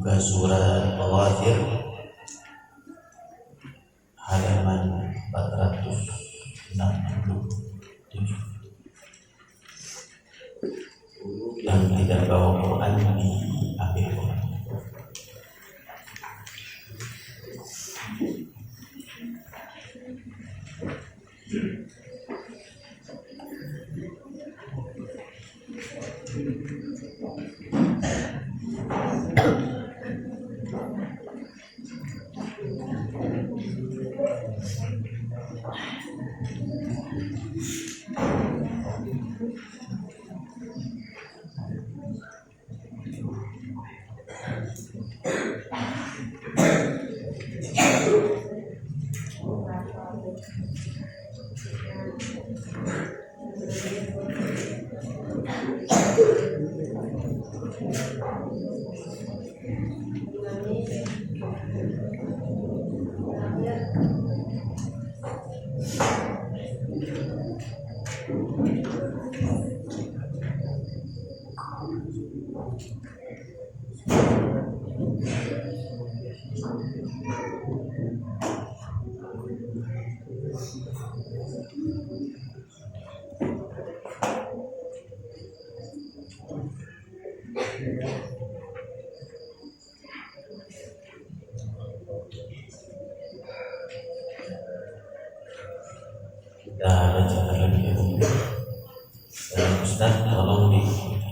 Buka surat Ghafir halaman 467. Yang tidak bawa Quran diambil Quran. Kita baca terlebih dahulu. Ustaz tolong diikuti.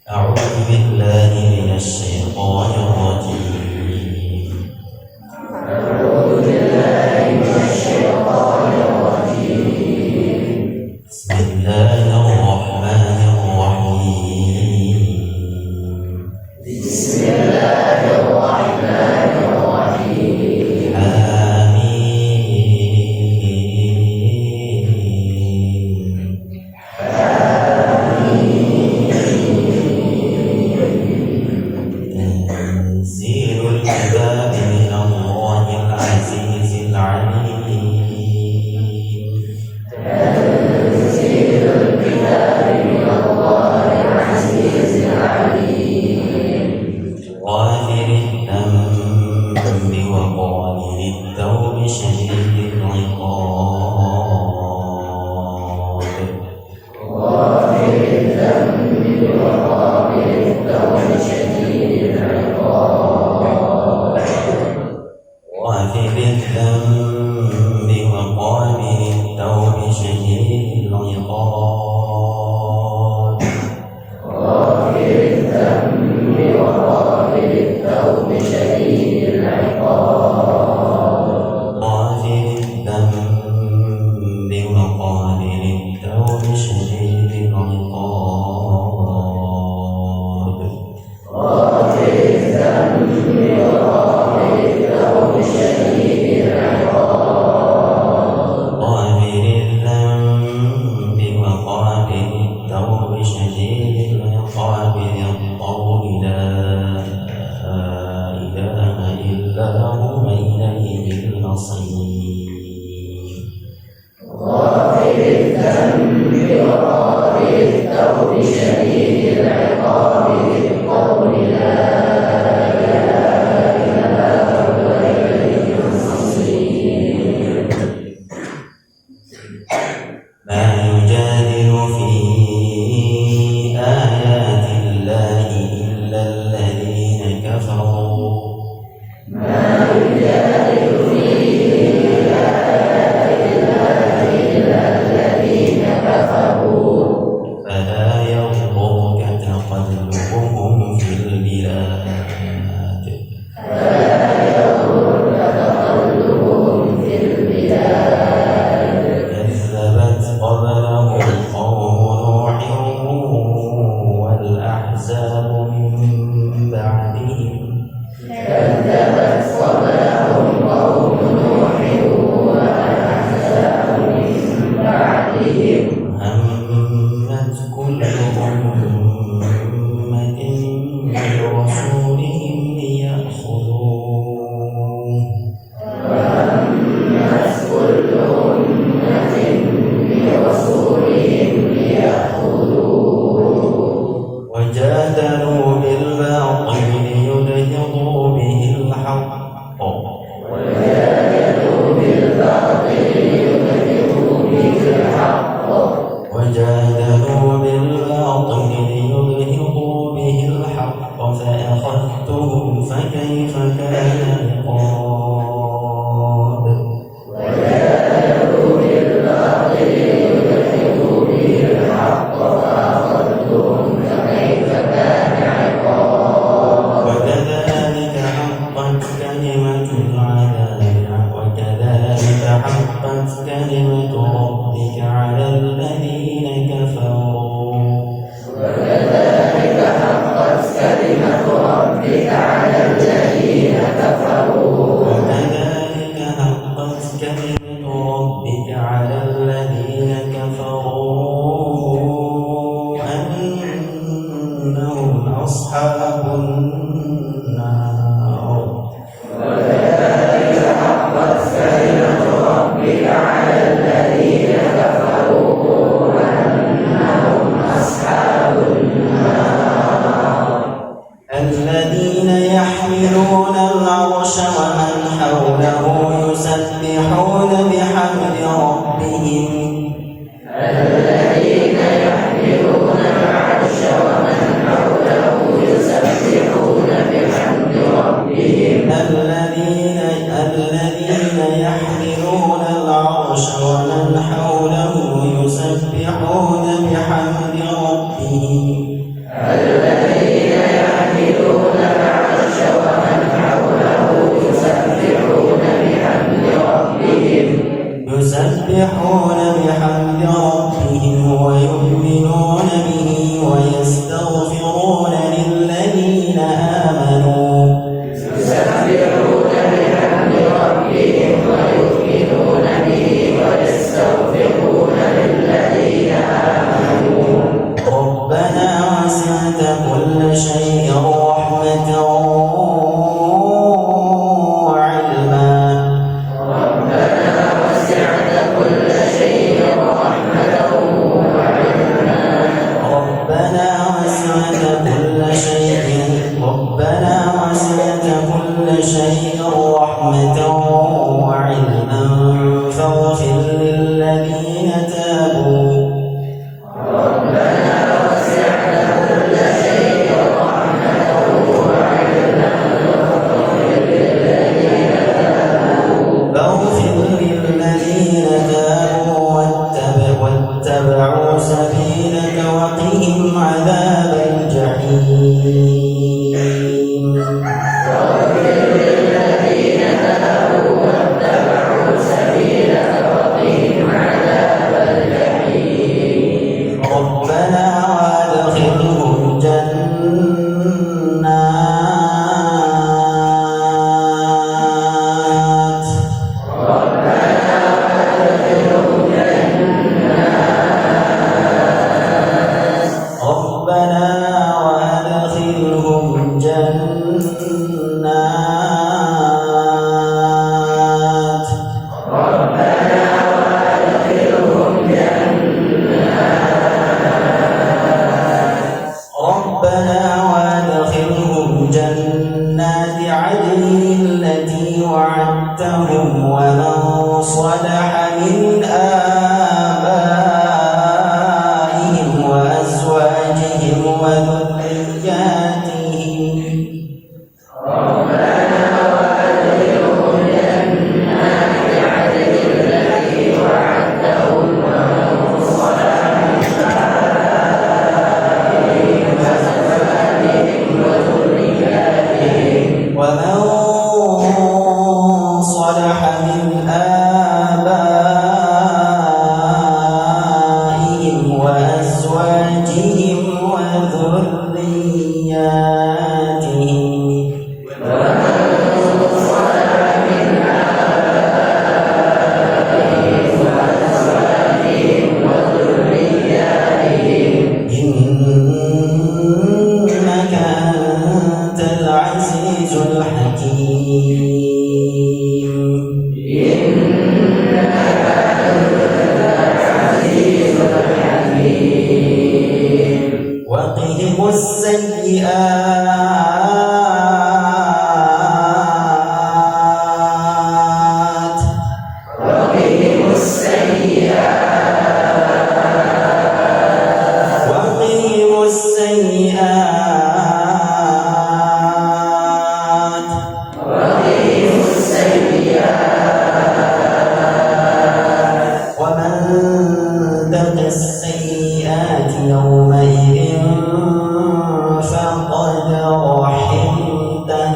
A'udzu billahi minasy syaithanir rajim. A'udzu billahi minasy syaithanir rajim. Bismillahirrahmanirrahim. Bismillahirrahmanirrahim. وجادلوا بالباطل ليدلوا هم أصحاب النار. وكذلك حقت كلمة ربك على الذين كفروا أنهم أصحاب النار. الذين يحملون العرش ومن حوله يسبحون بحمد ربهم. الذين يحملون العرش ومن حوله يسبحون بحمد ربهم. الذين يحملون العرش ومن حوله يسبحون بحمد ربهم. الذين يحملون العرش ومن حوله يسبحون بحمد ربهم. يسبحون بحمد ربهم ويؤمنون به ويستغفرون للذين آمنوا. يسبحون بحمد ربهم ويؤمنون به ويستغفرون للذين آمنوا. ربنا وسعت كل شيء رحمة وعلما. ربنا وسعت كل شيء رحمة وعلما. ربنا وسعت كل شيء رحمة وعلما فاغفر للذين تابوا. ربنا وسعت كل شيء رحمة وعلما فاغفر للذين تابوا واتبعوا سبيلك وقهم عذاب الجحيم. واغفر للذين تابوا واتبعوا سبيلك وقهم عذاب الجحيم. ربنا وادخلهم جنات. ربنا وادخلهم جنات. ربنا وادخلهم جنات عدن التي وعدتهم ومن صلح من آبائهم وأزواجهم وذرياتهم. ومن صلح من آبائهم وأزواجهم وذرياتهم. إنك أنت العزيز الحكيم. وقهم السيئات. وقهم السيئات. ومن تق السيئات يومئذ فقد رحمته.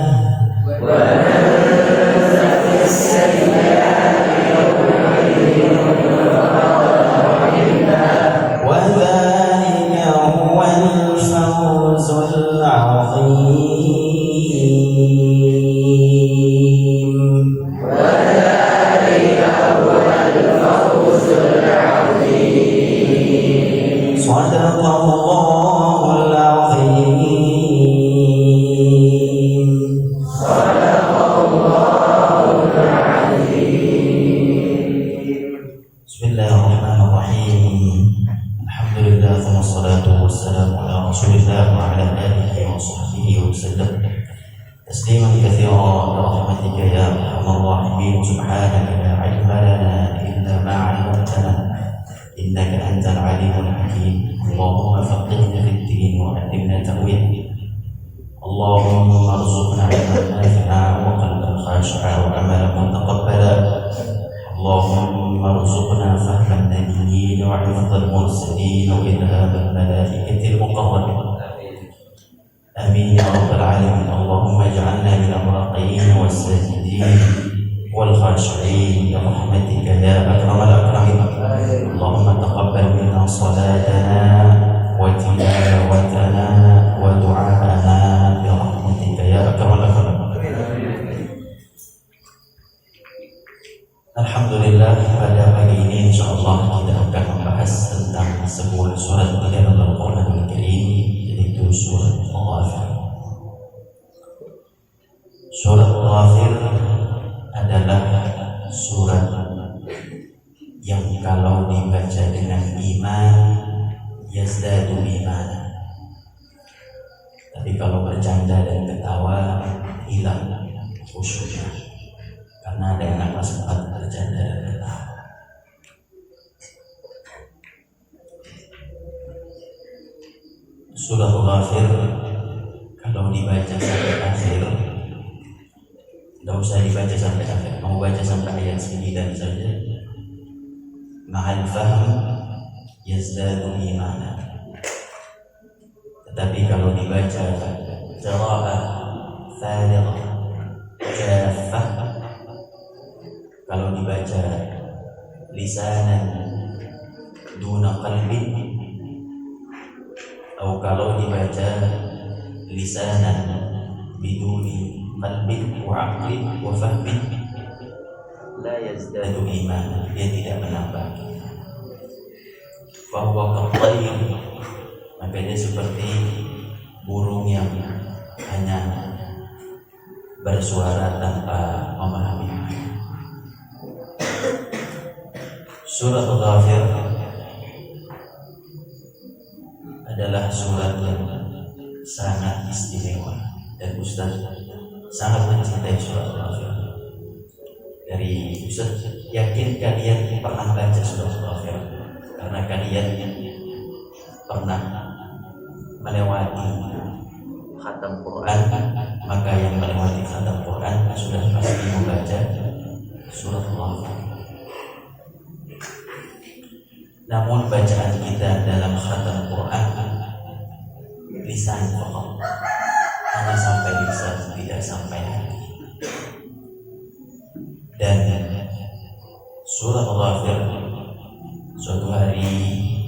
وذلك هو الفوز العظيم. صدق الله العظيم. وصحبه وسلم تسليما كثيرا برحمتك يا أرحم الراحمين. سبحانك لا علم لنا إلا ما علمتنا إنك أنت العليم الحكيم. اللهم فقهنا في الدين وعلمنا تأويله. اللهم ارزقنا علما نافعا وقلبا خاشعا وعملا متقبلا. اللهم ارزقنا فهم النبيين وحفظ المرسلين وإلهام الملائكة المقربين. آمين يا رب العالمين. اللهم اجعلنا من الراقين والساجدين والخاشعين برحمتك يا أكرم الأكرمين. اللهم تقبل منا صلاتنا وتلاوتنا ودعاءنا برحمتك يا أكرم الأكرمين. Alhamdulillah, pada pagi ini insyaallah kita akan membahas tentang sebuah surat di dalam Al-Quran Al-Karim, yaitu surat Ghafir. Surat Ghafir adalah surat yang kalau dibaca dengan iman yazdadu iman, tapi kalau bercanda dan ketawa hilang khusyuknya, karena ada yang nampak sempat bercanda dan ketawa. Surah Ghafir kalau dibaca sampai akhir, tidak usah dibaca sampai akhir, mau baca sampai ayat 9 saja, ma'al fahm yazdadu imana. Tetapi kalau dibaca qira'ah farighah jaffah, kalau dibaca lisanan duna qalbin, atau kalau dibaca lisanan biduni qalbin wa aqlin wa fahmin, la yazdadu iman, dia tidak menambah. Fahuwa qattayr, maka dia seperti burung yang hanya bersuara tanpa memahami. Surat Ghafir adalah surat yang sangat istimewa, dan Ustaz sangat mencintai surat Ghafir. Dari Ustaz yakin kalian pernah baca surat Ghafir, karena kalian pernah melewati khatam Quran, maka yang melewati khatam Quran sudah pasti membaca surat Ghafir. Namun bacaan kita dalam khatam Quran lisan pokok, hanya sampai lisan, tidak sampai hati. Dan surah Ghafir, suatu hari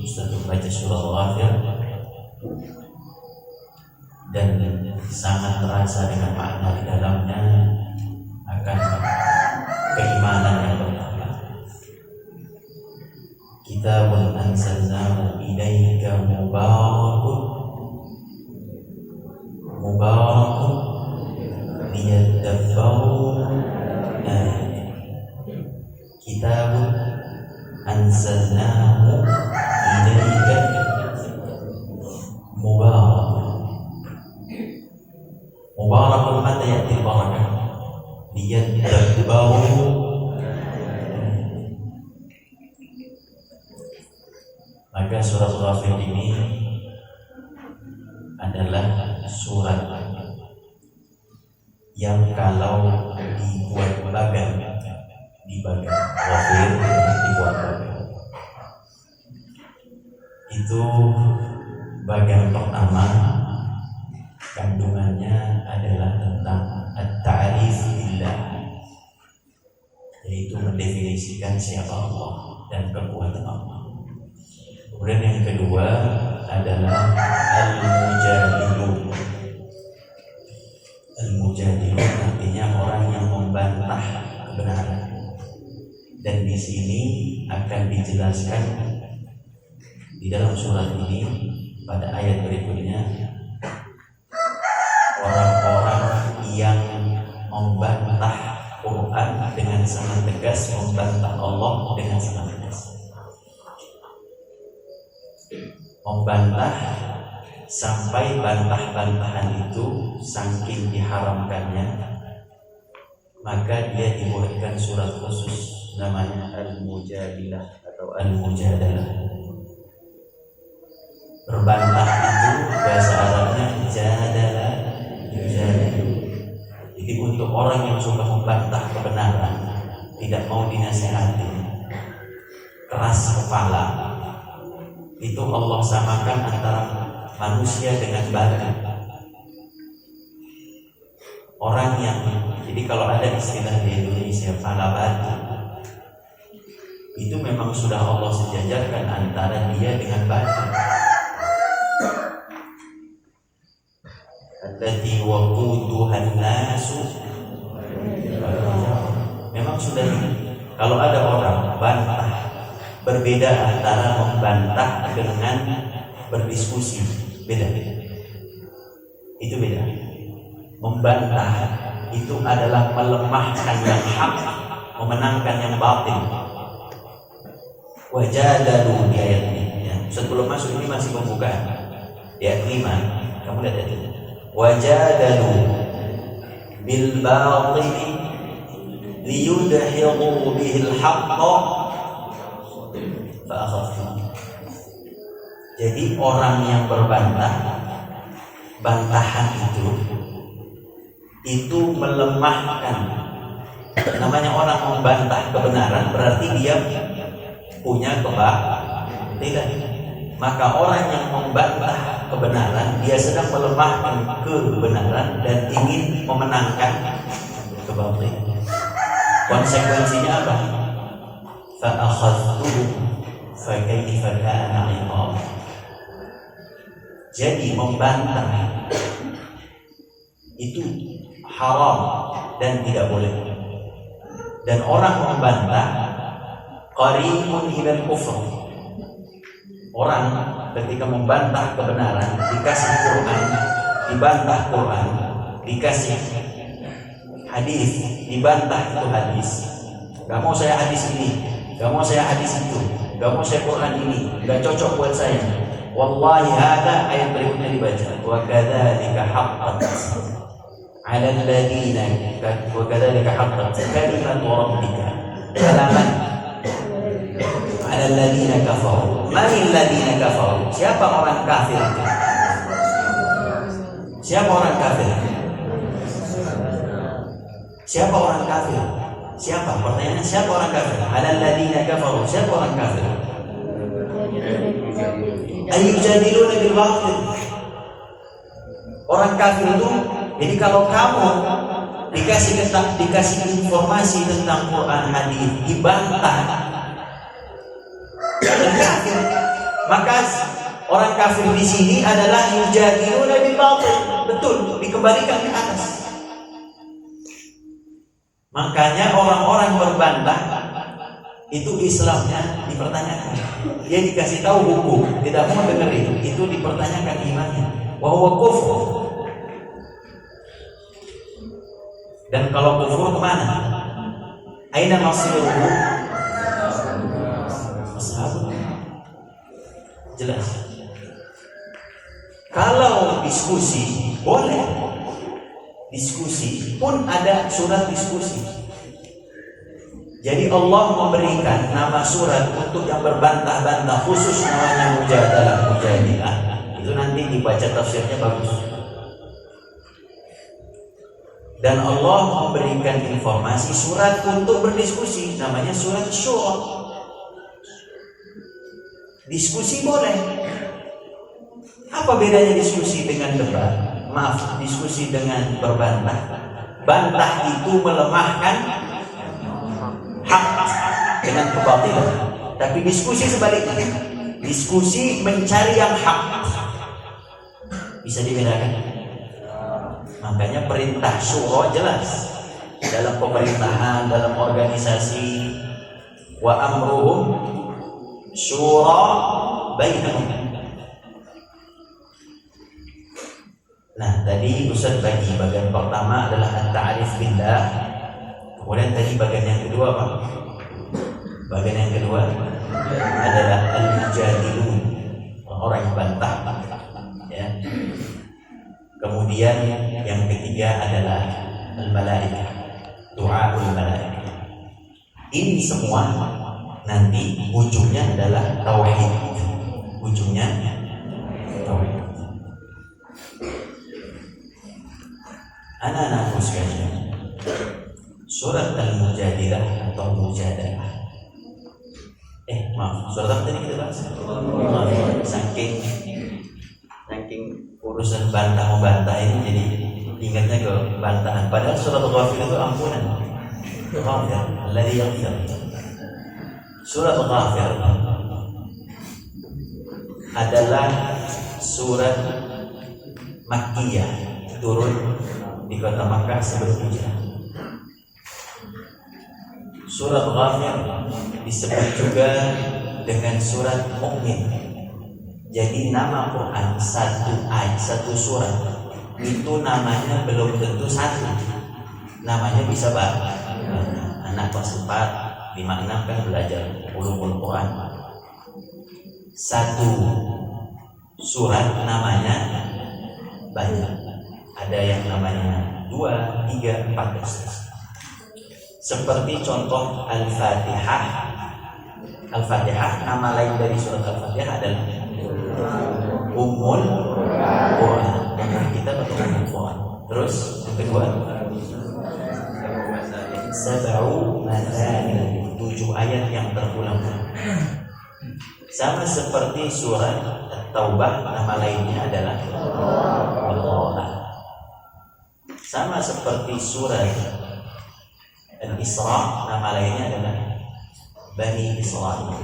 Ustaz membaca surah Ghafir dan sangat terasa dengan makna di dalamnya akan keimanan yang bertambah. Kitabun anzalnahu ilaika mubarakun liyadabbaru ayatihi. Kitabun anzalnahu ilaika mubarakun, mata ya'ti barakah liyadabbaru. Maka surat Ghafir ini adalah surat yang kalau dibuat bagan, Ghafir dibuat bagan, itu bagan pertama kandungannya adalah tentang at-ta'rif billah, yaitu mendefinisikan siapa Allah dan kekuatan Allah. Kemudian yang kedua adalah al-mujadilun. Al-mujadilun artinya orang yang membantah kebenaran. Dan di sini akan dijelaskan di dalam surat ini pada ayat berikutnya, orang-orang yang membantah Quran dengan sangat tegas, membantah Allah dengan sangat tegas. Membantah sampai bantah-bantahan itu saking diharamkannya, maka dia dibuatkan surat khusus namanya Al-Mujadilah atau Al-Mujadalah. Berbantah itu bahasa Arabnya jadala, yujadilu. Jadi untuk orang yang suka membantah kebenaran, tidak mau dinasihati, keras kepala, itu Allah samakan antara manusia dengan batu. Orang yang, jadi kalau ada istilah di Indonesia pala batu, itu memang sudah Allah sejajarkan antara dia dengan batu. Allati waquduhan nasu, memang sudah. Kalau ada orang bantah, berbeda antara membantah dengan berdiskusi, beda. Itu beda. Membantah itu adalah melemahkan yang hak, memenangkan yang batil. Wajadalu di ayat ini ya. Sebelum masuk ini masih pembukaan. Di ayat 5, kamu lihat tadi. Wajadalu bil batili liyudhiru bihil haqqa fa akhadhu. Jadi orang yang berbantah, bantahan itu melemahkan. Namanya orang membantah kebenaran berarti dia punya kebatilan. Maka orang yang membantah kebenaran, dia sedang melemahkan kebenaran dan ingin memenangkan kebatilan. Konsekuensinya apa? Fa akhadtuhu fa kaifa kana 'iqab. Jadi membantah itu haram dan tidak boleh. Dan orang membantah qaribun ilal kufr. Orang ketika membantah kebenaran, dikasih Quran, dibantah Quran, dikasih hadis, dibantah itu hadis. Gak mau saya hadis ini, gak mau saya hadis itu, gak mau saya Quran ini, gak cocok buat saya. Wallahi hada, ayat berikutnya dibaca. Wa kadzalika haqqat 'alal ladzina wa kadzalika haqqat kalimatu rabbika 'alal ladzina kafaru. Manil ladzina kafaru? Siapa orang kafir itu? Siapa orang kafir? Siapa orang kafir? Siapa? Pertanyaannya siapa orang kafir? 'Alal ladzina kafaru. Siapa orang kafir? Ayujadiluna bil batil. Orang kafir itu, jadi kalau kamu dikasih informasi tentang Quran hadis dibantah, dan kafir. Maka orang kafir di sini adalah yujadiluna bil batil. Betul, dikembalikan ke atas. Makanya orang-orang berbantah itu Islamnya dipertanyakan. Dia dikasih tahu hukum, tidak mau dengerin, itu dipertanyakan imannya. Wa huwa kufur. Dan kalau kufur kemana? Aina masiruhu? Ashabun. Jelas. Kalau diskusi boleh. Diskusi pun ada surat diskusi. Jadi Allah memberikan nama surat untuk yang berbantah-bantah, khusus namanya Mujadalah, Mujadilah. Itu nanti dibaca tafsirnya bagus. Dan Allah memberikan informasi surat untuk berdiskusi, namanya surat Syura. Diskusi boleh. Apa bedanya diskusi dengan debat? Maaf, diskusi dengan berbantah. Bantah itu melemahkan hak dengan kebatilan. Tapi diskusi sebaliknya. Diskusi mencari yang hak. Bisa dibedakan. Makanya perintah syura jelas. Dalam pemerintahan, dalam organisasi, wa amruhum syura bainahum. Nah, tadi Ustaz bagi bagian pertama adalah at-ta'rif billah. Kemudian tadi bagian yang kedua apa? Bagian yang kedua adalah al-mujadilun, orang yang bantah. Ya. Kemudian yang ketiga adalah al-malaikah, doaul malaikah. Ini semua nanti ujungnya adalah tauhid. Ujungnya tauhid. Anak-anakku sekalian, surat Al-Mujadilah atau Mujadalah. Maaf, surat apa tadi kita bahas? Saking urusan bantah membantah ini jadi ingatnya ke bantahan. Padahal surat Ghafir itu ampunan. Ghafir, alladzi yaghfir. Surat Ghafir adalah surat Makkiyah, turun di kota Makkah sebelum hijrah. Surat Ghafir disebut juga dengan surat Mukmin. Jadi nama Quran satu ayat, satu surat itu namanya belum tentu satu. Namanya bisa banyak. Anak kelas 4, 5, 6 kan belajar ulumul Quran. Satu surat namanya banyak. Ada yang namanya 2, 3, 4, dan seterusnya. Seperti contoh Al-Fatihah. Al-Fatihah, nama lain dari surat Al-Fatihah adalah Ummul Quran. Kita betul Ummul Quran. Terus yang kedua, Sab'u Mathani, 7 ayat yang terulang-ulang. Sama seperti surat At-Taubah, nama lainnya adalah Allah. Sama seperti surat Al-Isra, nama lainnya adalah Bani Israil.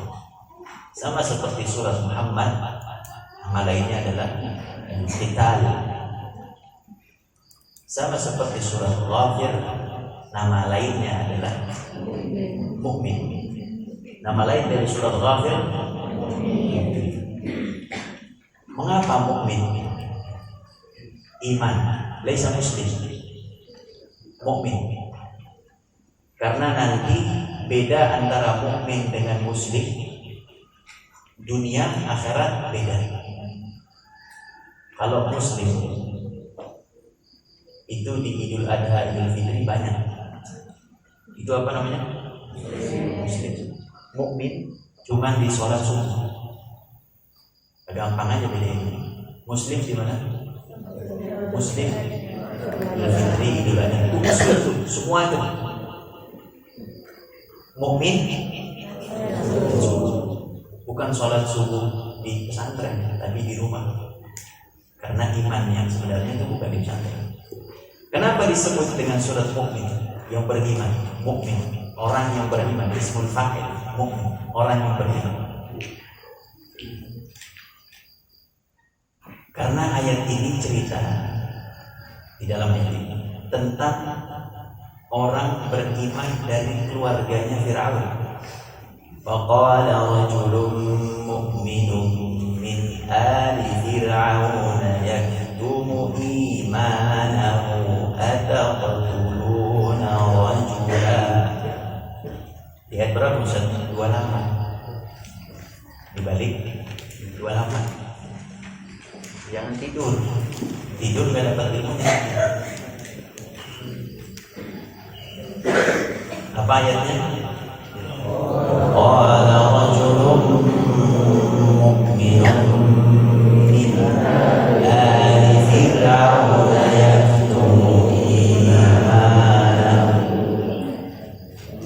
Sama seperti surat Muhammad, nama lainnya adalah Al-Qital. Sama seperti surat Ghafir, nama lainnya adalah Mukmin. Nama lain dari surat Ghafir, mengapa Mukmin? Iman, laisa muslim. Mukmin. Karena nanti beda antara mukmin dengan muslim, dunia akhirat beda. Kalau muslim itu di Idul Adha, Idul Fitri banyak. Itu apa namanya? Muslim. Mukmin cuma di sholat subuh. Gampang aja beda ini. Muslim di mana? Muslim Idul Fitri, Idul Adha. Itu muslim tuh, semua itu. Mukmin bukan sholat subuh di pesantren, tapi di rumah. Karena iman yang sebenarnya itu bukan di pesantren. Kenapa disebut dengan surat mukmin? Yang beriman, mukmin, orang yang beriman. Ismul fa'il, mukmin, orang yang beriman. Karena ayat ini cerita di dalam ayat ini tentang orang beriman dari keluarganya Fir'aun. Faqala rajulun mu'minun min ali Fir'aun yaktumu imanahu ataqtuluna rajula. Di ayat berapa Ustaz? 28. Dibalik 28. Jangan tidur gak dapat ilmunya. Apa ayatnya? Qala rajulun mu'minun min ali Fir'aun yaktumu imanahu.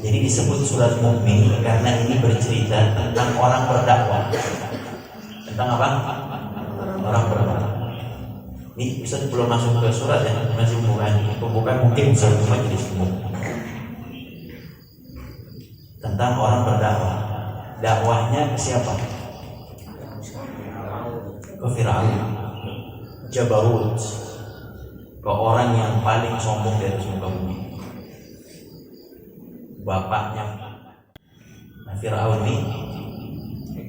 Jadi disebut surat mukmin karena ini bercerita tentang orang berdakwah. Tentang apa? Orang berdakwah. Ini Ustaz belum masuk ke surat ya, masih pembukaan mungkin Ustaz majelis umum. Tentang orang berdakwah. Dakwahnya ke siapa? Ke Fir'aun, Jabarut, ke orang yang paling sombong di atas muka bumi. Bapaknya Fir'aun ini,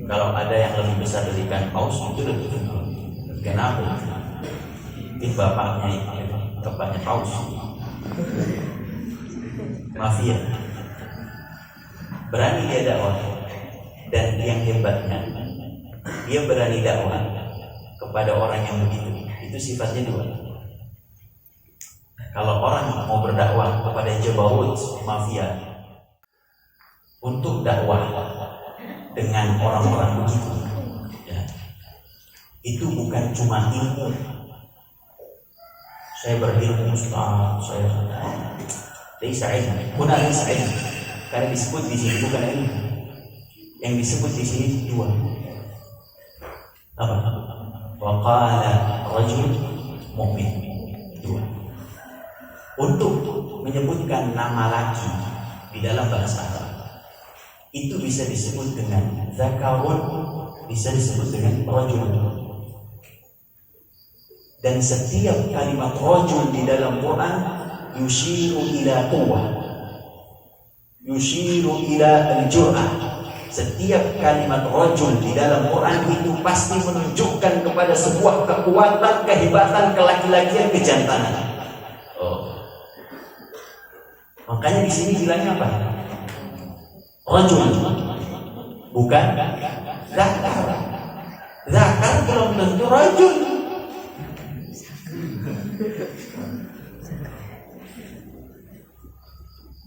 kalau ada yang lebih besar dari ikan paus itu lebih kenapa? Mungkin bapaknya paus, mafia. Berani dia dakwah, dan yang hebatnya dia berani dakwah kepada orang yang begitu. Itu sifatnya 2. Kalau orang mau berdakwah kepada Jabarut mafia, untuk dakwah dengan orang-orang begitu, ya, itu bukan cuma ilmu. Saya berilmu, Ustaz, saya laisa ilmu, kuna laisa ilmu. Karena disebut di sini bukan ilmu. Yang disebut di sini dua. Apa? Wa qala rajul mu'min. Dua. Untuk menyebutkan nama laki di dalam bahasa Arab itu bisa disebut dengan zakarun, bisa disebut dengan rajul. Dan setiap kalimat rajul di dalam Quran yushiru ila quwwah, yushiru ila al-jur'ah. Setiap kalimat rajul di dalam Quran itu pasti menunjukkan kepada sebuah kekuatan, kehebatan, kelaki-lakian, kejantanan. Makanya di sini bilangnya apa? Rajul, bukan zakar. Zakar belum tentu rajul.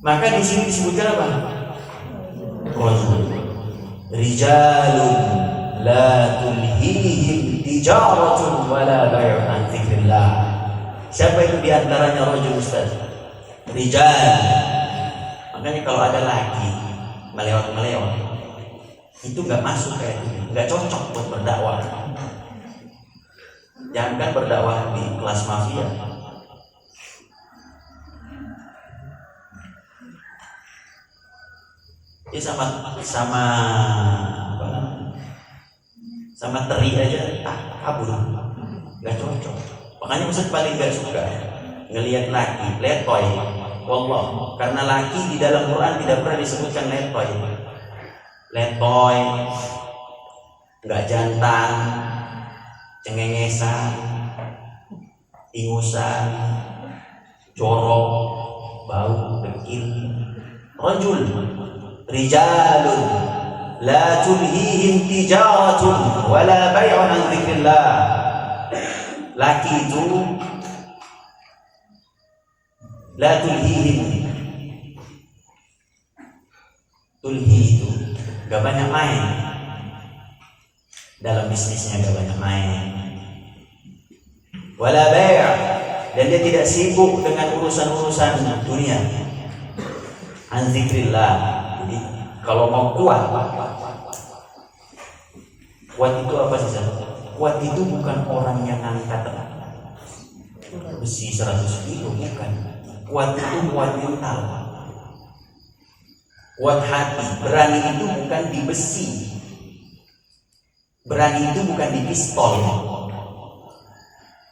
Maka di sini disebutkan apa? Rajul. Rijalun la tulhihim tijaratun wala bay'un an dzikrillah. Siapa itu di antaranya rajul, Ustaz? Rijal. Makanya kalau ada laki melewat-melewat itu nggak masuk kayak itu, nggak cocok buat berdakwah. Jangan berdakwah di kelas mafia. Dia sama teri aja kabur, nggak cocok. Makanya Ustaz paling nggak suka ngelihat laki letoy, wallah, karena laki di dalam Quran tidak pernah disebutkan letoy. Letoy, nggak jantan, cengengesan, ingusan, jorok, bau, dekil. Rajul, rijalun la tulhihim tijaratun wala bay'un an dzikrillah. Laki itu la tulhihim, tulhi itu gak banyak main dalam bisnisnya, gak banyak main. Wala bay', dan dia tidak sibuk dengan urusan-urusan dunia. An dzikrillah. Jadi kalau mau kuat itu apa sih? Kuat itu bukan orang yang angkat besi 100 kilo, bukan. Kuat itu kuat mental, kuat hati. Berani itu bukan di besi, berani itu bukan di pistol.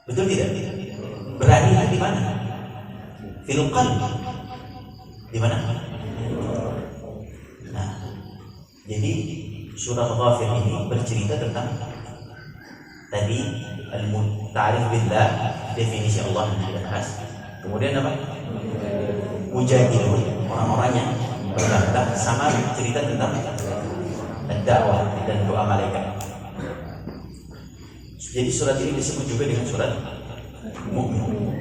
Betul tidak? Berani itu di mana? Fil qalbi. Di mana? Nah, jadi surah Ghafir ini bercerita tentang tadi al-ta'rif billah, definisi Allah yang kita bahas. Kemudian apa? Mujahidin, orang-orang yang berdakwah, sama cerita tentang dakwah dan doa malaikat. Jadi surat ini disebut juga dengan surat Mu'min.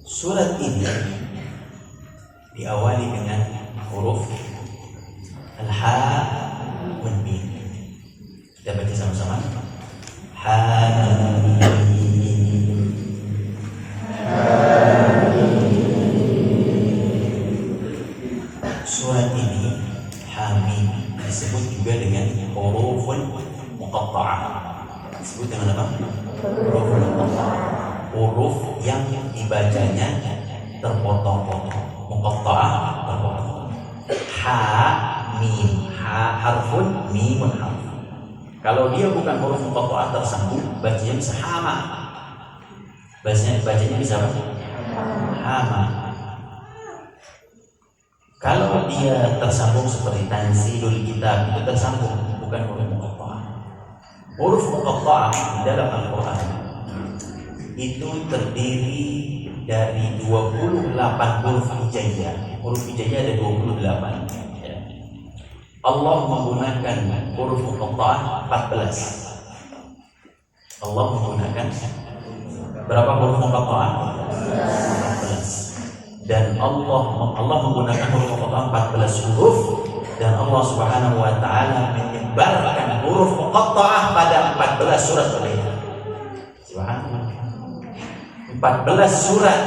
Surat ini diawali dengan huruf al-ha wal mim. Kita baca sama-sama. Hamim. Surat ini Hamim disebut juga dengan huruful muqatta'ah. Disebut dengan apa? Huruful muqatta'ah. Huruf yang dibacanya terpotong-potong. Muqatta'ah, terpotong. Ha, mim. Ha harfun, mimun harf. Kalau dia bukan huruf muqatta'ah tersambung, bacanya bisa hama. Bacanya bisa apa? Hama. Kalau dia tersambung seperti tanzilul kitab, itu tersambung, bukan huruf muqatta'ah. Huruf muqatta'ah di dalam Al-Quran itu terdiri dari 28 huruf hijaiyah. Huruf hijaiyah ada 28. Allah menggunakan huruf muqatta'ah 14. Allah menggunakan Berapa huruf muqatta'ah? 14. Dan Allah menggunakan huruf muqatta'ah 14 huruf, dan Allah Subhanahu wa taala menyebarkan huruf muqatta'ah pada 14 surat berbeda. Subhanallah. 14 surat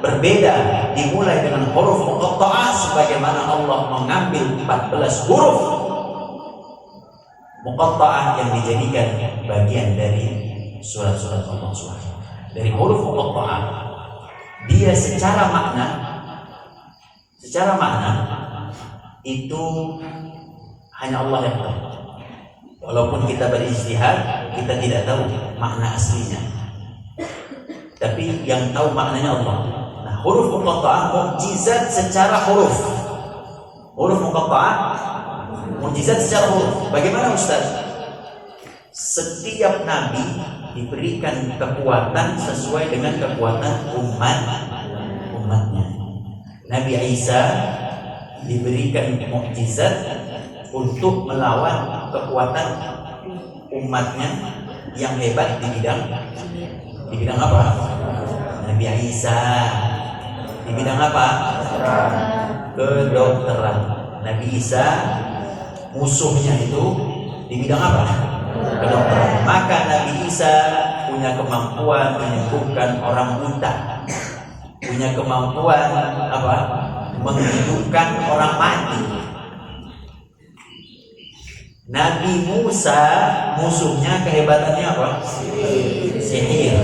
berbeda dimulai dengan huruf muqatta'ah, sebagaimana Allah mengambil 14 huruf muqatta'ah yang dijadikan bagian dari surat-surat Allah SWT. Dari huruf muqatta'ah, dia secara makna itu hanya Allah yang tahu. Walaupun kita berijtihad, kita tidak tahu makna aslinya, tapi yang tahu maknanya Allah. Nah, huruf muqatta'ah mukjizat secara huruf. Huruf muqatta'ah mukjizat secara huruf. Bagaimana Ustaz? Setiap nabi diberikan kekuatan sesuai dengan kekuatan umatnya. Nabi Isa diberikan mukjizat untuk melawan kekuatan umatnya yang hebat di bidang apa? Nabi Isa di bidang apa? Kedokteran. Nabi Isa musuhnya itu di bidang apa? Kedokteran. Maka Nabi Isa punya kemampuan menyembuhkan orang buta, punya kemampuan apa? Menghidupkan orang mati. Nabi Musa musuhnya kehebatannya apa? Sihir.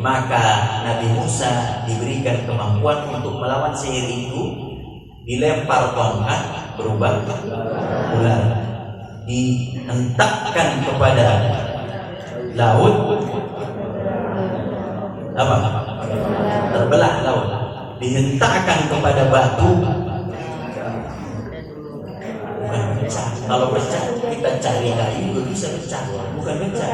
Maka Nabi Musa diberikan kemampuan untuk melawan sihir itu. Dilempar tongkat berubah ular, dihentakkan kepada laut apa? Terbelah laut. Dihentakkan kepada batu, bukan pecah. Kalau pecah kita cari kayu juga bisa pecah, bukan pecah.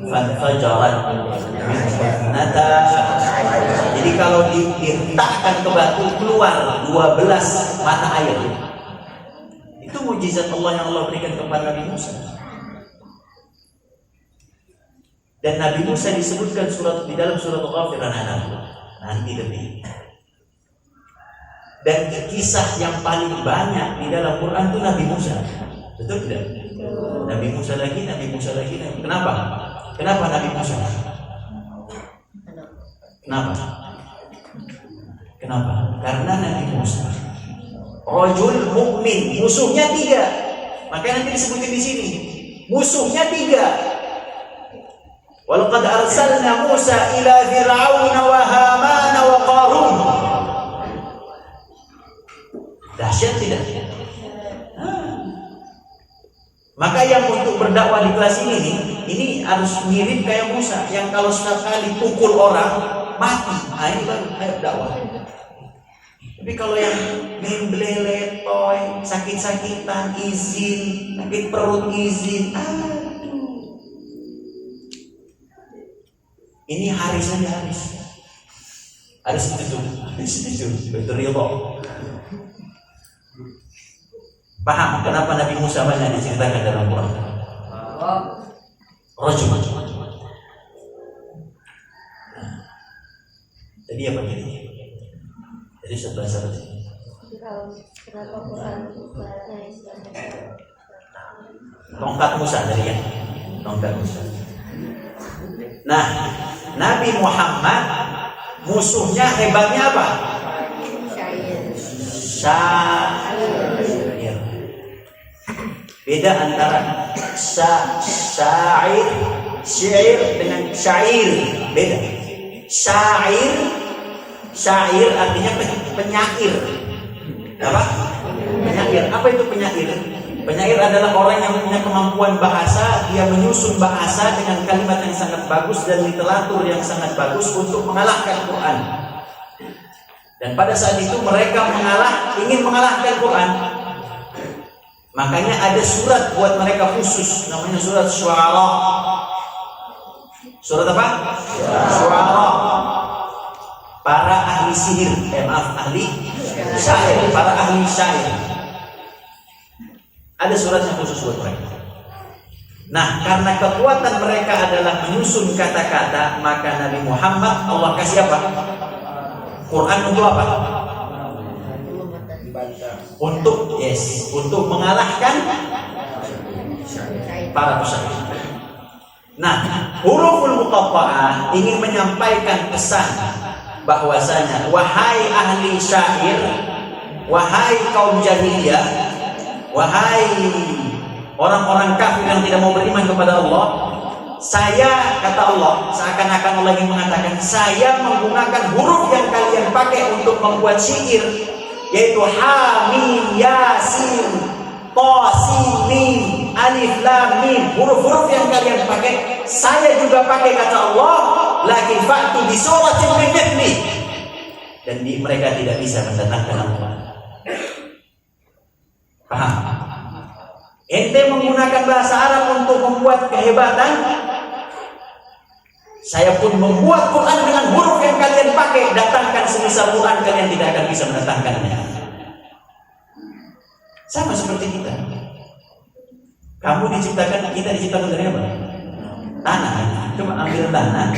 Fanfajarat min husnata. Jadi kalau dihentakkan ke batu keluar 12 mata air. Itu mukjizat Allah yang Allah berikan kepada Nabi Musa. Dan Nabi Musa disebutkan di dalam surat Ghafir nanti lebih. Dan kisah yang paling banyak di dalam Quran itu Nabi Musa. Betul tidak? Nabi Musa lagi. Kenapa? Kenapa Nabi Musa? Kenapa? Karena Nabi Musa rajul mukmin, musuhnya 3. Makanya nanti disebutin di sini. Musuhnya 3. Walaqad arsalna Musa ila Fir'auna wa Hamana wa Qarun. Dahsyat tidak? Maka yang untuk berdakwah di kelas ini harus mirip kayak Musa, yang kalau sekali pukul orang mati, ini baru ayo dakwah. Tapi kalau yang main beleletoy, sakit-sakitan izin, sakit perut izin, ini Haris itu berteriak. Paham kenapa Nabi Musa banyak diceritakan dalam Quran? Rajul. Tadi apa ini? Jadi 11 syarat. Kenapa Quran ibaratnya Islam? Tongkat Musa tadi ya. Tongkat Musa. Nah, Nabi Muhammad musuhnya hebatnya apa? Syair. Beda antara syair dengan syair. Beda. Syair artinya penyair. Apa? Penyair. Apa itu penyair? Penyair adalah orang yang punya kemampuan bahasa. Dia menyusun bahasa dengan kalimat yang sangat bagus dan literatur yang sangat bagus untuk mengalahkan Quran. Dan pada saat itu mereka ingin mengalahkan Quran. Makanya ada surat buat mereka khusus, namanya surat Syu'ara. Surat apa? Syu'ara. Para ahli sihir, ahli syair, para ahli syair. Ada surat yang khusus buat mereka. Nah, karena kekuatan mereka adalah menyusun kata-kata, maka Nabi Muhammad Allah kasih apa? Quran untuk apa? Untuk mengalahkan para pesakit. Nah, huruful muqatta'ah ingin menyampaikan pesan bahwasanya wahai ahli syair, wahai kaum jahiliyah, wahai orang-orang kafir yang tidak mau beriman kepada Allah, saya, kata Allah, seakan-akan Allah ingin mengatakan, saya menggunakan huruf yang kalian pakai untuk membuat syair, yaitu ha, mim, ya, sin, ta, sin, mim, alif, lam, mim. Huruf-huruf yang kalian pakai, saya juga pakai, kata Allah. Lagi fa'tu bi suratin min mithli. Dan mereka tidak bisa mendatangkan Allah. Paham? Ente menggunakan bahasa Arab untuk membuat kehebatan, saya pun membuat Quran dengan huruf yang kalian pakai. Datangkan semisal Quran, kalian tidak akan bisa mendatangkannya. Sama seperti kita. Kamu diciptakan, kita diciptakan dari apa? Tanah. Coba ambil tanah,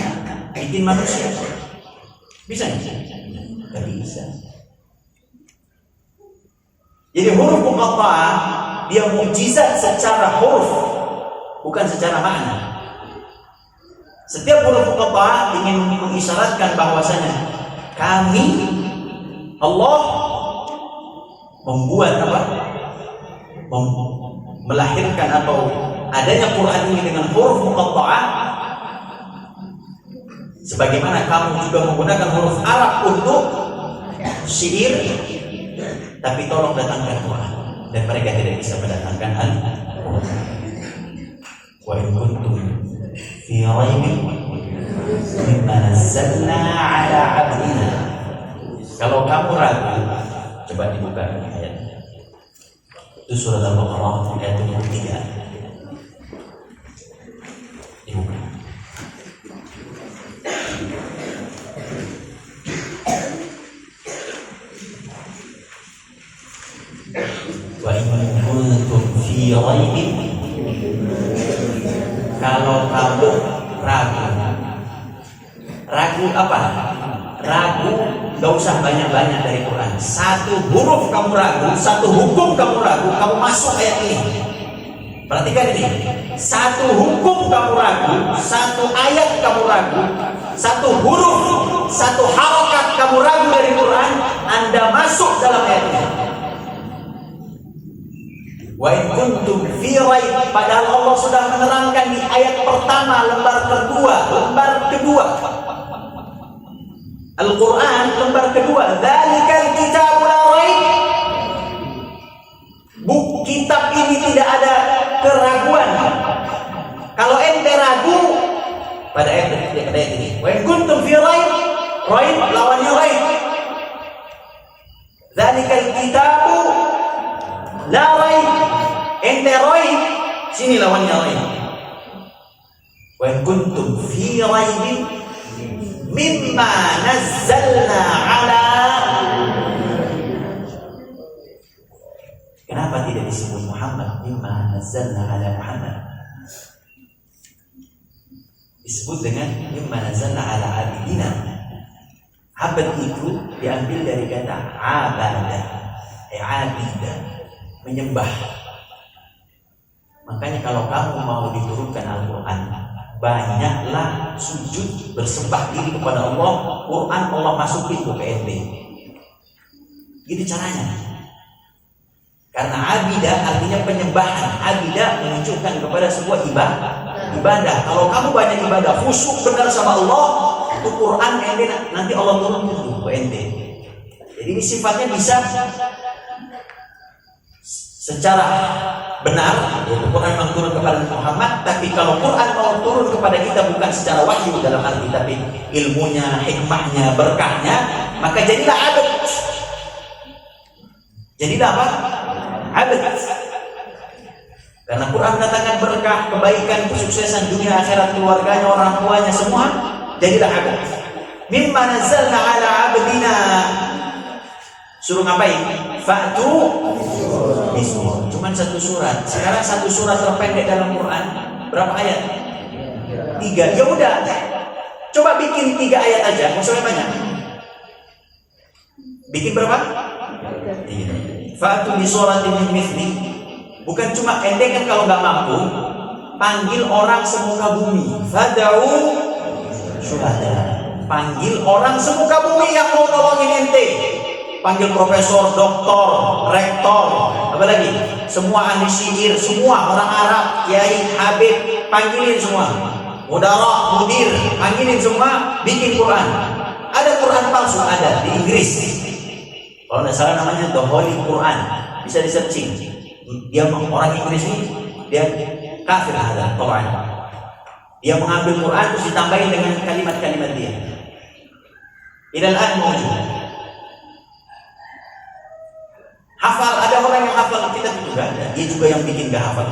bikin manusia. Bisa nggak? Nggak bisa. Jadi huruf muqatta'ah dia mukjizat secara huruf, bukan secara makna. Setiap huruf muqatta'ah ingin mengisyaratkan bahwasanya kami, Allah, membuat apa? Melahirkan atau adanya Quran ini dengan huruf muqatta'ah, sebagaimana kamu juga menggunakan huruf Arab untuk syair. Tapi tolong datangkan Quran, dan mereka tidak bisa mendatangkan Al-Quran. Wa in kuntum fi raibin mimma nazzalna ala 'abdina. Kalau kamu ragu, coba dibuka ayat. Itu surat Al-Baqarah ayat 23. Dibuka. Wa in kuntum fi raibin, kalau kamu ragu. Ragu apa? Ragu, gak usah banyak-banyak dari Quran. Satu huruf kamu ragu, satu hukum kamu ragu, kamu masuk ayat ini. Perhatikan ini. Satu hukum kamu ragu, satu ayat kamu ragu, satu huruf, satu harakat kamu ragu dari Quran, Anda masuk dalam ayat ini. Wa in kuntum fi raib, padahal Allah sudah menerangkan di ayat pertama lembar kedua Al-Quran lembar kedua, dzalikal kitabu la raib. Kitab ini tidak ada keraguan. Kalau ente ragu pada ayat ini, wa in kuntum fi raib, raib lawannya raib. Dzalikal kitabu la raib, ente raib, sini lawannya raib. Wa in kuntum fi raibin mimma nazzalna ala. Kenapa tidak disebut Muhammad? Mimma nazzalna ala Muhammad. Disebut dengan mimma nazzalna ala abidina. Abad itu diambil dari kata abada, abida, menyembah. Makanya kalau kamu mau diturunkan Al-Quran, banyaklah sujud bersembah diri kepada Allah. Quran Allah masukin ke PNB. Gini caranya. Karena abidah artinya penyembahan. Abidah menunjukkan kepada sebuah ibadah. Kalau kamu banyak ibadah, khusyuk benar sama Allah, itu Quran nanti Allah turun ke PNB. Jadi ini sifatnya bisa secara benar, yaitu Quran memang turun kepada Muhammad. Tapi kalau Quran mau turun kepada kita bukan secara wahyu dalam arti, tapi ilmunya, hikmahnya, berkahnya, maka jadilah abad. Jadilah apa? Abad. Karena Quran mendatangkan berkah, kebaikan, kesuksesan dunia akhirat, keluarganya, orang tuanya, semua jadilah abad. Mimma nazzalna ala abdina. Suruh ngapain? Fa'tu bismillah. Cuman satu surat. Sekarang satu surat terpendek dalam Quran Berapa ayat? 3. Ya udah, coba bikin 3 ayat aja, maksudnya banyak. Bikin berapa? 3. Fa'atu bi suratin min mithli. Bukan cuma endengan kalau nggak mampu, panggil orang semuka bumi. Fad'u syuhada. Panggil orang semuka bumi yang mau nolongin ente. Panggil profesor, doktor, rektor, apa lagi? Semua ahli sihir, semua orang Arab, kiai, habib, panggilin semua. Mudara, mudir, panggilin semua, bikin Quran. Ada Quran palsu, ada di Inggris. Kalau nggak salah namanya The Holy Quran, bisa di searching. Dia orang Inggris ini, dia kafir ada, dia mengambil Quran terus ditambahin dengan kalimat-kalimat dia. Ilal an mawjud. Hafal, ada orang yang hafal kitab itu juga ada. Dia juga yang bikin gak hafal.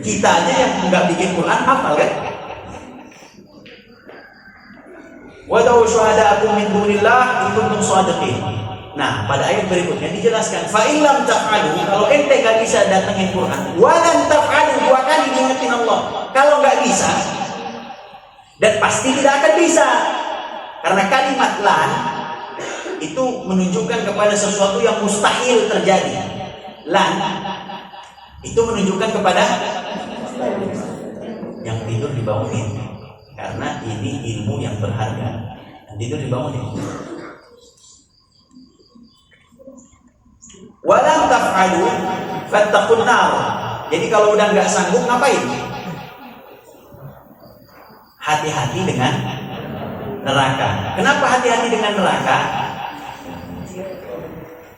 Kita aja yang nggak bikin Quran hafal kan? Wad'u syuhada'akum min dunillah in kuntum shadiqin. Nah, pada ayat berikutnya dijelaskan, fa in lam taf'alu, kalau ente gak bisa datengin Quran, wa lam taf'alu, 2 kali diingetin Allah. Kalau nggak bisa, dan pasti tidak akan bisa, karena kalimat lan itu menunjukkan kepada sesuatu yang mustahil terjadi. Lan itu menunjukkan kepada yang tidur dibangunin, karena ini ilmu yang berharga. Yang tidur dibangunin. Walam taf'alu fattaqun nar. Jadi kalau udah nggak sanggup ngapain? Hati-hati dengan neraka. Kenapa hati-hati dengan neraka?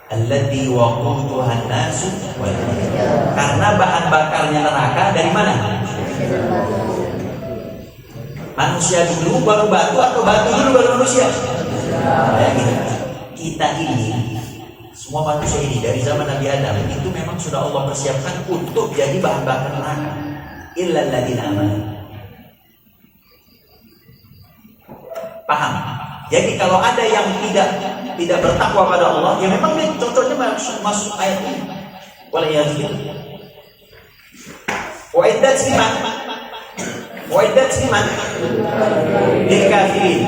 Allati waquduha an-nasu wal hijab. Karena bahan bakarnya neraka dari mana? Manusia dulu baru batu atau batu dulu baru manusia? Kita ini, semua manusia ini dari zaman Nabi Adam itu memang sudah Allah persiapkan untuk jadi bahan bakar neraka. Illal ladzina amanu. Paham? Jadi kalau ada yang tidak bertakwa pada Allah, ya memang dia cocoknya masuk ayat ini. Waliyahzubillah. Wa'iddat liman? Wa'iddat liman? Lil kafirin.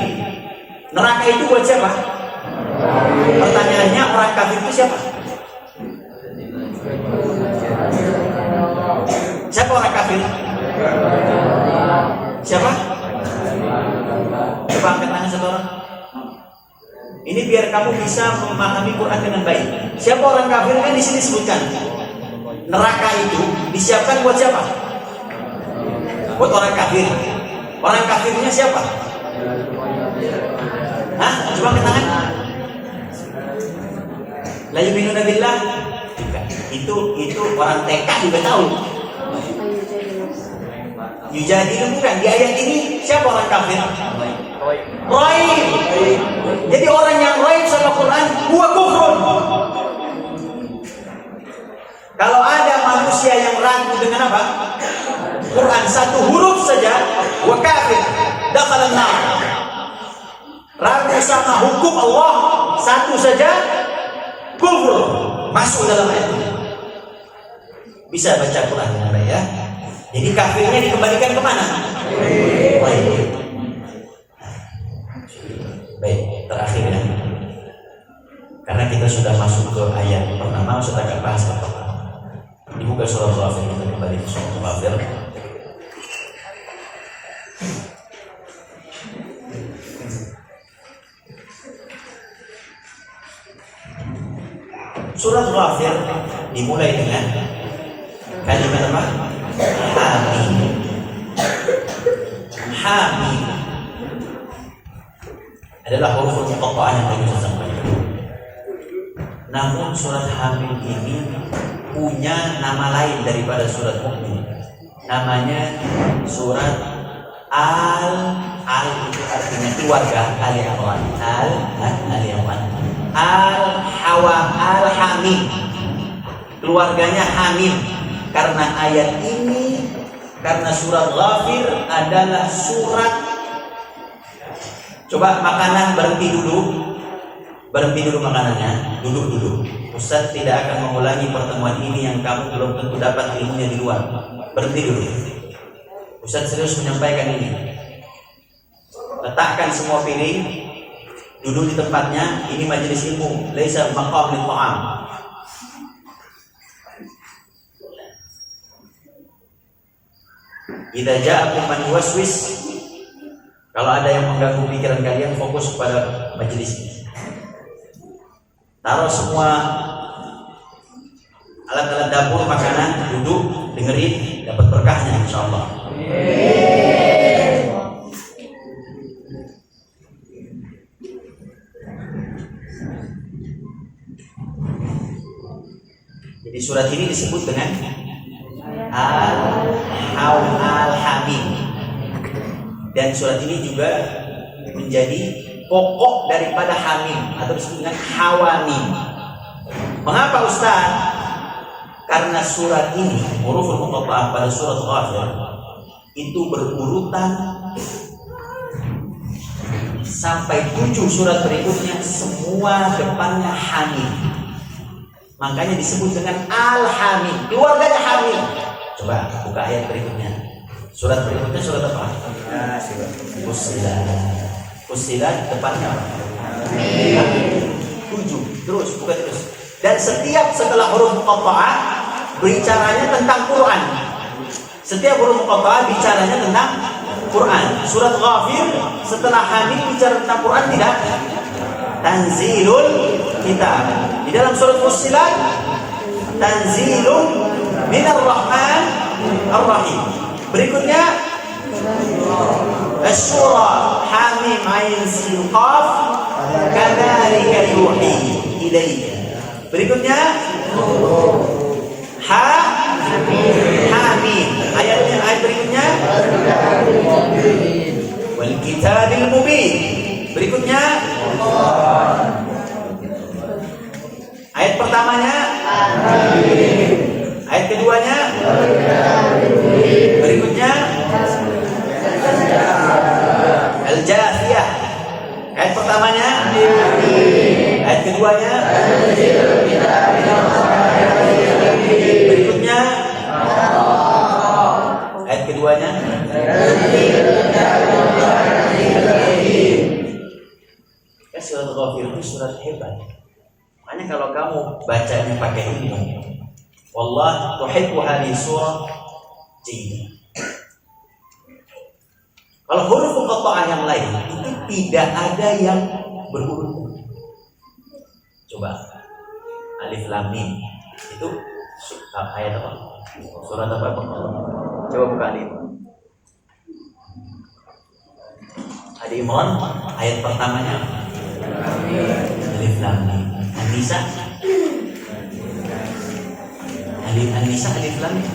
Neraka itu buat siapa? Pertanyaannya, orang kafir itu siapa? Siapa orang kafir? Siapa? Coba angkat tangan satu orang. Ini biar kamu bisa memahami Quran dengan baik. Siapa orang kafir? Kan di sini sebutkan. Neraka itu disiapkan buat siapa? Buat orang kafir. Orang kafirnya siapa? Hah? Coba angkat tangan. La yu'minuna billah. Itu orang TK juga tahu. Yujadilu bukan. Di ayat ini siapa orang kafir? Raib. Jadi orang yang raib sama Quran huwa kufrun. Kalau ada manusia yang ragu dengan apa? Quran satu huruf saja, huwa kafir, dakhalan nar. Ragu sama hukum Allah satu saja, kufur, masuk dalam ayat ini. Bisa baca Quran dengan baik ya. Jadi kafirnya dikembalikan kemana? Baik. Baik, terakhir ya. Karena kita sudah masuk ke ayat pertama, sudah akan bahas ke pertama. Dibuka surah Ghafir, kita kembali ke surah Ghafir. Surat Ghafir dimulai dengan kalimat apa? Hamim. Hamim adalah huruf muqatta'ah yang tadi saya sampaikan. Namun surat Hamim ini punya nama lain daripada surat Mukmin. Namanya surat Al itu artinya keluarga, Ali Imran. Ali Imran. Al-Hamim. Keluarganya Hamim. Karena ayat ini, karena surat Ghafir adalah surat. Coba makanan berhenti dulu. Berhenti dulu makanannya, duduk dulu. Ustaz tidak akan mengulangi pertemuan ini yang kamu belum tentu dapat ilmunya di luar. Berhenti dulu. Ustaz serius menyampaikan ini. Letakkan semua piring, duduk di tempatnya. Ini majelis ilmu, laisa maqam lil ta'am. Idza ja'akum man yuwaswis, kalau ada yang mengganggu pikiran kalian, fokus pada majelis ini. Taruh semua alat-alat dapur, makanan, duduk, dengerin, dapat berkahnya insyaallah. Jadi surat ini disebut dengan Al-Hamim. Dan surat ini juga menjadi pokok daripada Hamim atau disebut dengan Hawamim. Mengapa Ustaz? Karena surat ini, huruful muqatta'ah pada surat Ghafir itu berurutan sampai 7 surat berikutnya semua depannya Hamim. Makanya disebut dengan Al-Hamim, keluarganya Hamim. Coba buka ayat berikutnya. Surat berikutnya surat apa? Fussilat. Fussilat depannya apa? 7. Terus buka terus. Dan setiap setelah huruf muqatta'ah bicaranya tentang Quran. Setiap huruf muqatta'ah bicaranya tentang Quran. Surat Ghafir setelah Hamim bicara tentang Quran tidak? Tanzilul kitab. Di dalam surat Fussilat Tanzilun minar rahman ar-rahim. Berikutnya Asy-Syura Hamim Ain Sin Qaf kadzalika yuhi ilaika. Berikutnya Hamim. Ayat berikutnya Wal Kitabil Mubin. Berikutnya ayat pertamanya ayat keduanya berikutnya Al-Jathiyah. Ayat pertamanya ayat keduanya berikutnya ayat keduanya ya. Surat Ghafir itu surat hebat. Makanya kalau kamu bacanya pakai ilmu, wallah tuhibbu hadhihi surah jayyidah. Kalau huruf muqatta'ah yang lain itu tidak ada yang berurut. Coba alif lam mim itu ayat apa? Surat apa? Coba buka alif. Ali Imran ayat pertamanya alif lam mim. An-Nisa An-Nisa alif lam mim.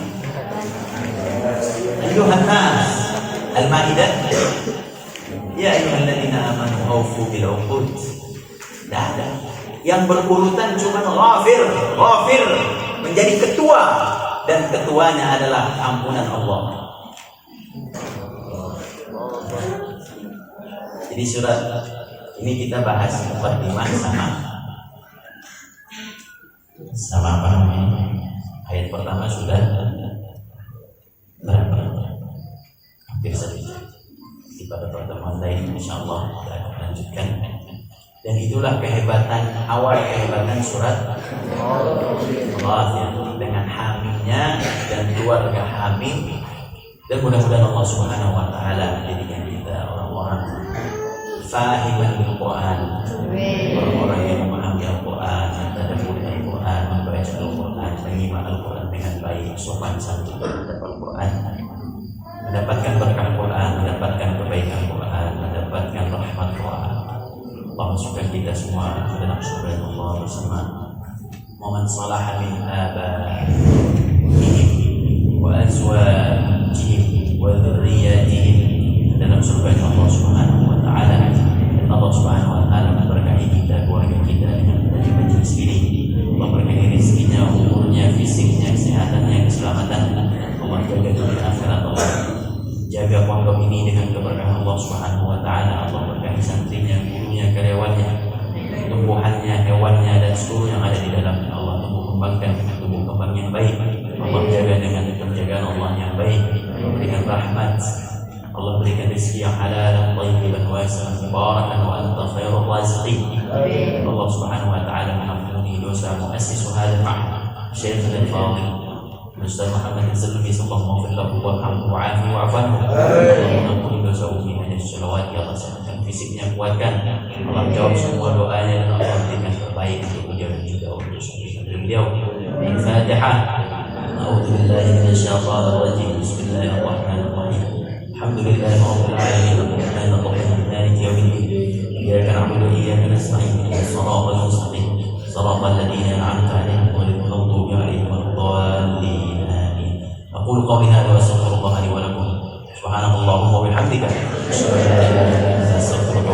Ayyuhan nas. Al-Maidah ya ayyuhalladzina amanu aufu bil uqud. Tidak ada. Yang berurutan cuma Ghafir menjadi ketua, dan ketuanya adalah ampunan Allah. Jadi surat ini kita bahas muqaddimah sama apa namanya? Ayat pertama sudah berapa? Hampir saja. Pada pertemuan lain insyaallah kita akan lanjutkan. Dan itulah kehebatan surat Ghafir dengan Hamimnya dan keluarga Hamim. Dan mudah-mudahan Allah Subhanahu wa taala menjadikan kita orang-orang fahiman bil Quran, orang-orang yang memahami Al-Quran, mentadabburi Al-Quran, membaca Al-Quran, menyimak Al-Quran dengan baik, sopan santun terhadap Al-Quran, mendapatkan berkah Quran, mendapatkan kebaikan Quran, mendapatkan rahmat Quran. Allah masukkan kita semua ke dalam surga Allah bersama man salaha min abaihim wa azwajihim wa dzurriyyatihim dalam surga Allah Subhanahu wa taala. Allah Subhanahu wa taala memberkahi kita, keluarga kita dengan dari majelis ini. Allah berkahi rezekinya, umurnya, fisiknya, kesehatannya, keselamatan. Allah jaga dunia akhirat Allah. Jaga pondok ini dengan keberkahan Allah Subhanahu wa taala. Allah berkahi santrinya, gurunya, karyawannya, tumbuhan seluruh yang ada di dalamnya. Allah tumbuh kembangkan tumbuh kembang yang baik. Allah jaga dengan penjagaan Allah yang baik. Allah berikan rahmat, Allah berikan rezeki yang halal, thayyiban, wasi'an, mubarakan, wa anta khairur raziqin. Allah Subhanahu wa taala mengampuni dosa muassis hadzal ma'had Syekh al-Fadil Ustaz Muhammad Al-Zulmi, sallallahu alaihi wa sallam, warhamhu wa'afi wa'afahu. Allah mengampuni dosa umi dan sholawat, ya Allah sehatkan fisiknya, kuatkan. Allah jawab semua doanya dan Allah berikan terbaik untuk beliau dan juga untuk santri-santri beliau. Al-Fatihah. A'udzu billahi minasyaitonir rajim. Bismillahirrahmanirrahim. Alhamdulillahi rabbil alamin. Arrahmanir rahim. Maliki yaumiddin. Iyyaka na'budu wa iyyaka nasta'in. Shiratal mustaqim. Shiratal ladzina an'amta 'alaihim ghairil maghdubi 'alaihim waladdallin. أقول قولي هذا وأستغفر الله لي ولكم. سبحانك اللهم وبحمدك أشهد أن لا إله إلا أنت أستغفرك